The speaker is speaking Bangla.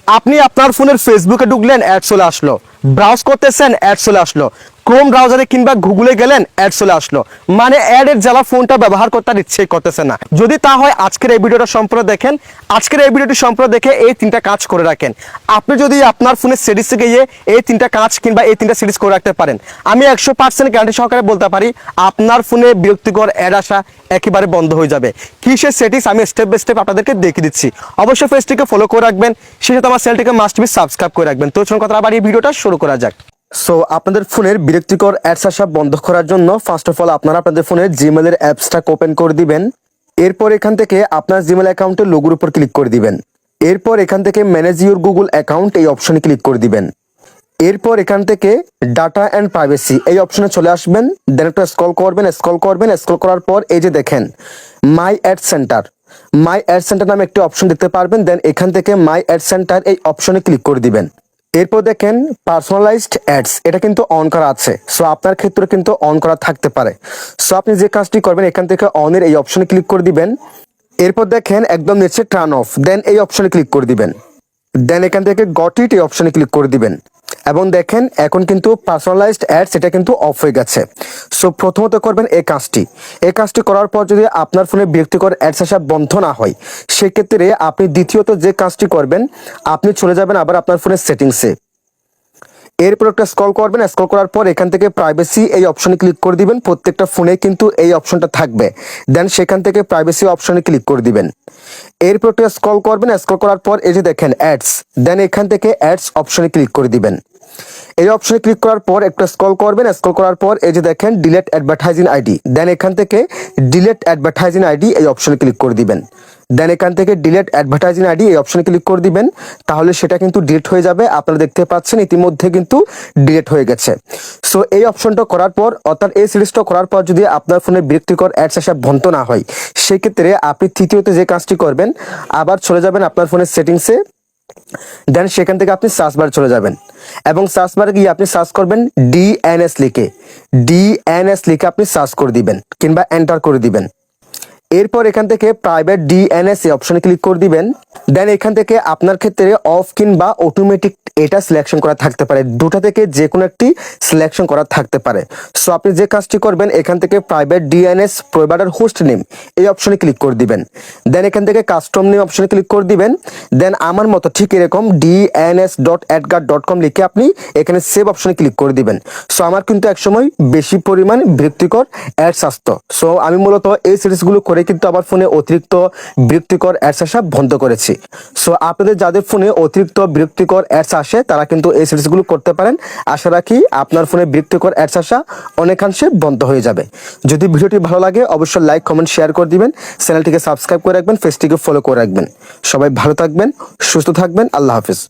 আপনি আপনার ফোনের ফেসবুকে ঢুকলেন, অ্যাড চলে আসলো। ব্রাউজ করতেছেন, অ্যাড চলে আসলো। ক্রোম ব্রাউজারে কিংবা গুগলে গেলেন, অ্যাড চলে আসলো। মানে অ্যাডের জ্বালা ফোনটা ব্যবহার করতে আর ইচ্ছেই করতেছে না। যদি তা হয় আজকের এই ভিডিওটা সম্পূর্ণ দেখেন। আজকের এই ভিডিওটি সম্পূর্ণ দেখে এই তিনটা কাজ করে রাখেন। আপনি যদি আপনার ফোনের সেটিংসে গিয়ে এই তিনটা কাজ কিংবা এই তিনটা সিরিজ করে রাখতে পারেন, আমি 100% গ্যারান্টি সহকারে বলতে পারি আপনার ফোনে বিরক্তিকর অ্যাড আসা একেবারে বন্ধ হয়ে যাবে। কি সে সেটিংস আমি স্টেপ বাই স্টেপ আপনাদেরকে দেখিয়ে দিচ্ছি। অবশ্যই পেজটিকে ফলো করে রাখবেন, সেই সাথে আমার চ্যানেলটিকে মাস্ট বি সাবস্ক্রাইব করে রাখবেন। তো চলুন কথা আবার এই ভিডিওটা শুরু করা যাক। সো আপনাদের ফোনের বিরক্তিকর অ্যাডস আসা বন্ধ করার জন্য ফার্স্ট অফ অল আপনারা আপনাদের ফোনের জিমেলের অ্যাপসটা ওপেন করে দিবেন। এরপর এখান থেকে আপনার জিমেল অ্যাকাউন্টের লোগোর উপর ক্লিক করে দিবেন। এরপর এখান থেকে ম্যানেজ ইউর গুগল অ্যাকাউন্ট এই অপশনে ক্লিক করে দিবেন। এরপর এখান থেকে ডাটা অ্যান্ড প্রাইভেসি এই অপশনে চলে আসবেন। দেন একটা স্ক্রল করার পর এই যে দেখেন মাই অ্যাড সেন্টার, মাই অ্যাড সেন্টার নামে একটি অপশন দেখতে পারবেন। দেন এখান থেকে মাই অ্যাড সেন্টার এই অপশনে ক্লিক করে দিবেন। এরপর দেখেন পার্সোনালাইজড অ্যাডস, এটা কিন্তু অন করা আছে। সো আপনার ক্ষেত্রে কিন্তু অন করা থাকতে পারে। সো আপনি যে কাজটি করবেন এখান থেকে অনের এই অপশনে ক্লিক করে দিবেন। এরপর দেখেন একদম নিচে টার্ন অফ, দেন এই অপশনে ক্লিক করে দিবেন। দেন এখান থেকে গট ইট এই অপশনে ক্লিক করে দিবেন। এবং দেখেন এখন কিন্তু পার্সোনালাইজড অ্যাডস এটা কিন্তু অফ হয়ে গেছে। সো প্রথমত করবেন এই কাজটি করার পর যদি আপনার ফোনে বিরক্তিকর অ্যাডস আসা বন্ধ না হয়, সেক্ষেত্রে আপনি দ্বিতীয়ত যে কাজটি করবেন, আপনি চলে যাবেন আবার আপনার ফোনের সেটিংসে। এরপর একটা স্ক্রল করার পর এখান থেকে প্রাইভেসি এই অপশনে ক্লিক করে দিবেন। প্রত্যেকটা ফোনে কিন্তু এই অপশনটা থাকবে। দেন সেখান থেকে প্রাইভেসি অপশনে ক্লিক করে দিবেন। এরপর একটা স্ক্রল করার পর এই যে দেখেন অ্যাডস, দেন এখান থেকে অ্যাডস অপশনে ক্লিক করে দিবেন। এই অপশনে ক্লিক করার পর একটা স্ক্রল করার পর এই যে দেখেন ডিলেট অ্যাডভার্টাইজিং আইডি, দেন এখান থেকে ডিলেট অ্যাডভার্টাইজিং আইডি এই অপশনে ক্লিক করে দিবেন। দেন এখান থেকে ডিলেট অ্যাডভার্টাইজিং আইডি এই অপশনে ক্লিক করে দিবেন। তাহলে সেটা কিন্তু ডিলিট হয়ে যাবে। আপনারা দেখতে পাচ্ছেন ইতিমধ্যে কিন্তু ডিলিট হয়ে গেছে। সো এই অপশনটা করার পর অর্থাৎ এই সিরিজটা করার পর যদি আপনার ফোনে বিরক্তিকর অ্যাডস আসা বন্ধ না হয়, সেক্ষেত্রে আপনি তৃতীয়ত যে কাজটি করবেন, আবার চলে যাবেন আপনার ফোনের সেটিংসে। দেন সেখান থেকে আপনি সার্চ বারে চলে যাবেন এবং সার্চ বারে গিয়ে আপনি সার্চ করবেন ডিএনএস লিখে আপনি সার্চ করে দিবেন কিংবা এন্টার করে দিবেন। এরপর এখান থেকে প্রাইভেট ডিএনএস এই অপশনে ক্লিক করে দিবেন। দেন এখান থেকে আপনার ক্ষেত্রে অফ কিংবা অটোমেটিক এটা সিলেকশন করা থাকতে পারে, দুটা থেকে যে কোনো একটি সিলেকশন করা থাকতে পারে। সো আপনি যে কাজটি করবেন এখান থেকে private DNS provider host name এই অপশনে ক্লিক করে দিবেন। দেন এখান থেকে কাস্টম নেম অপশনে ক্লিক করে দিবেন। দেন আমার মতো ঠিক এরকম dns.adguard.com লিখে আপনি এখানে সেভ অপশনে ক্লিক করে দিবেন। সো আমার কিন্তু একসময় বেশি পরিমাণ বিরক্তিকর অ্যাডস আসতো। সো আমি মূলত এই সিরিজগুলো করে কিন্তু আমার ফোনে অতিরিক্ত বিরক্তিকর অ্যাডস আসা বন্ধ করেছি। সো আপনাদের যাদের ফোনে অতিরিক্ত বিরক্তিকর অ্যাডস আসে তারা কিন্তু এই সিরিজগুলো করতে পারেন। আশা রাখি আপনার ফোনে বিরক্তিকর অ্যাডস আসা অনেকাংশে বন্ধ হয়ে যাবে। যদি ভিডিওটি ভালো লাগে অবশ্যই লাইক কমেন্ট শেয়ার করে দিবেন, চ্যানেলটিকে সাবস্ক্রাইব করে রাখবেন, পেজটিকে ফলো করে রাখবেন। সবাই ভালো থাকবেন, সুস্থ থাকবেন। আল্লাহ হাফেজ।